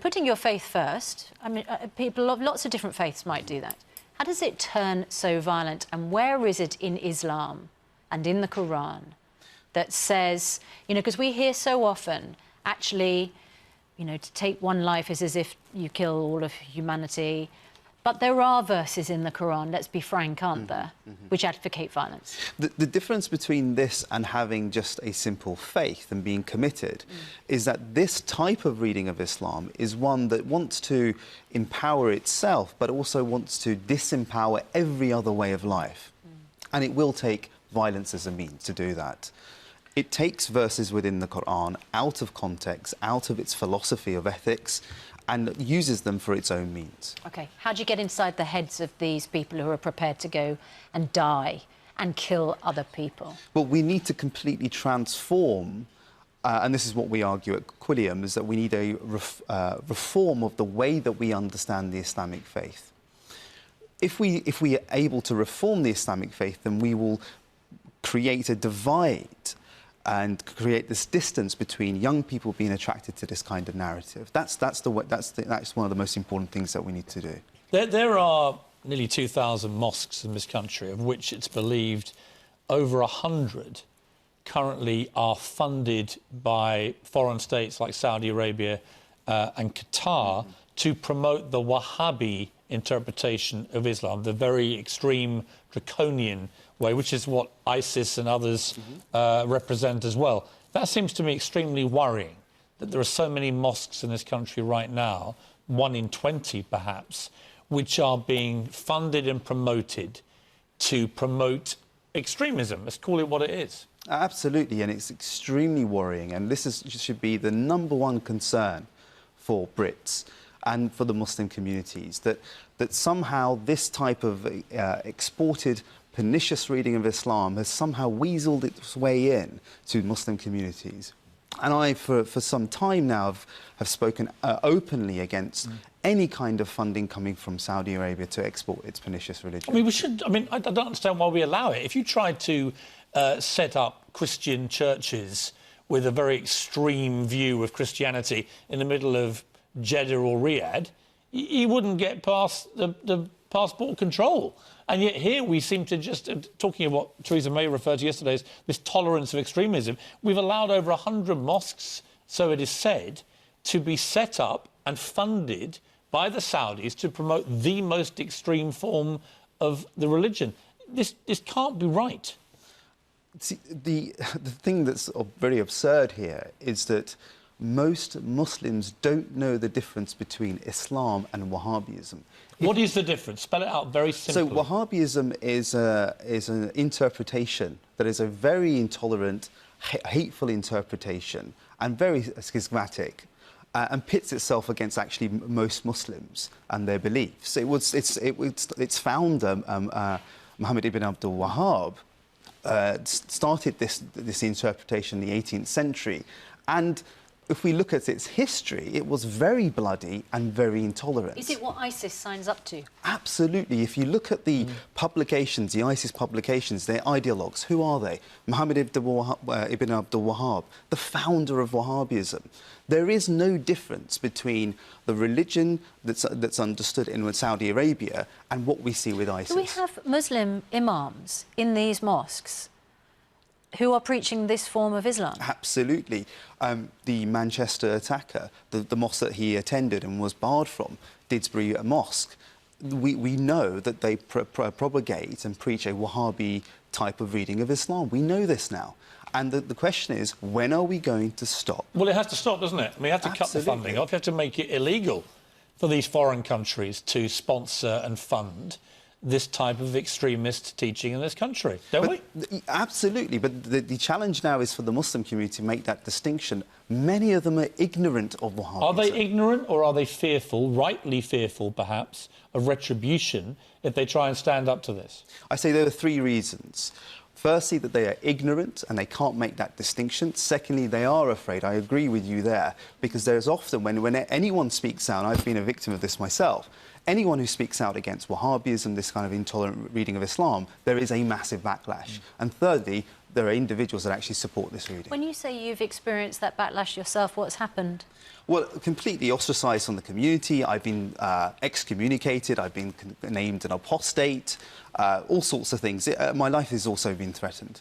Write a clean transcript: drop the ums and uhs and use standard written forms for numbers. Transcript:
putting your faith first, I mean, people of lots of different faiths might do that. How does it turn so violent, and where is it in Islam and in the Quran that says, you know, because we hear so often, actually, you know, to take one life is as if you kill all of humanity. But there are verses in the Quran, let's be frank, aren't there, which advocate violence? The difference between this and having just a simple faith and being committed is that this type of reading of Islam is one that wants to empower itself, but also wants to disempower every other way of life. And it will take violence as a means to do that. It takes verses within the Quran out of context, out of its philosophy of ethics, and uses them for its own means. OK. How do you get inside the heads of these people who are prepared to go and die and kill other people? Well, we need to completely transform, and this is what we argue at Quilliam, is that we need a reform of the way that we understand the Islamic faith. If we are able to reform the Islamic faith, then we will create a divide and create this distance between young people being attracted to this kind of narrative. That's one of the most important things that we need to do. There are nearly 2,000 mosques in this country, of which it's believed over 100 currently are funded by foreign states like Saudi Arabia and Qatar to promote the Wahhabi interpretation of Islam, the very extreme, draconian way, which is what ISIS and others represent as well. That seems to me extremely worrying, that there are so many mosques in this country right now, 1 in 20 perhaps, which are being funded and promoted to promote extremism. Let's call it what it is. Absolutely, and it's extremely worrying, and should be the #1 concern for Brits and for the Muslim communities, that somehow this type of exported pernicious reading of Islam has somehow weaseled its way in to Muslim communities. And I, for some time now, have spoken openly against any kind of funding coming from Saudi Arabia to export its pernicious religion. I mean, I don't understand why we allow it. If you tried to set up Christian churches with a very extreme view of Christianity in the middle of Jeddah or Riyadh, you wouldn't get past the passport control. And yet here we seem to just, talking of what Theresa May referred to yesterday as this tolerance of extremism, we've allowed over 100 mosques, so it is said, to be set up and funded by the Saudis to promote the most extreme form of the religion. This can't be right. See, the thing that's very absurd here is that most Muslims don't know the difference between Islam and Wahhabism. What is the difference? Spell it out very simply. So Wahhabism is an interpretation that is a very intolerant, hateful interpretation and very schismatic, and pits itself against actually most Muslims and their beliefs. Its founder, Muhammad ibn Abdul Wahhab, started this interpretation in the 18th century, and if we look at its history, it was very bloody and very intolerant. Is it what ISIS signs up to? Absolutely. If you look at the publications, the ISIS publications, their ideologues, who are they? Muhammad ibn Abdul Wahhab, the founder of Wahhabism. There is no difference between the religion that's understood in Saudi Arabia and what we see with ISIS. Do we have Muslim imams in these mosques who are preaching this form of Islam? Absolutely. The Manchester attacker, the mosque that he attended and was barred from, Didsbury Mosque, we know that they propagate and preach a Wahhabi type of reading of Islam. We know this now. And the question is, when are we going to stop? Well, it has to stop, doesn't it? I mean, you have to cut the funding off. You have to make it illegal for these foreign countries to sponsor and fund this type of extremist teaching in this country, don't we? Absolutely, but the challenge now is for the Muslim community to make that distinction. Many of them are ignorant of Wahhabism. Are they ignorant, or are they fearful, rightly fearful perhaps, of retribution if they try and stand up to this? I say there are 3 reasons. Firstly, that they are ignorant and they can't make that distinction. Secondly, they are afraid. I agree with you there, because there's often, when anyone speaks out, I've been a victim of this myself, anyone who speaks out against Wahhabism, this kind of intolerant reading of Islam, there is a massive backlash. And thirdly, there are individuals that actually support this reading. When you say you've experienced that backlash yourself, what's happened? Well, completely ostracised from the community. I've been excommunicated. I've been named an apostate. All sorts of things. My life has also been threatened.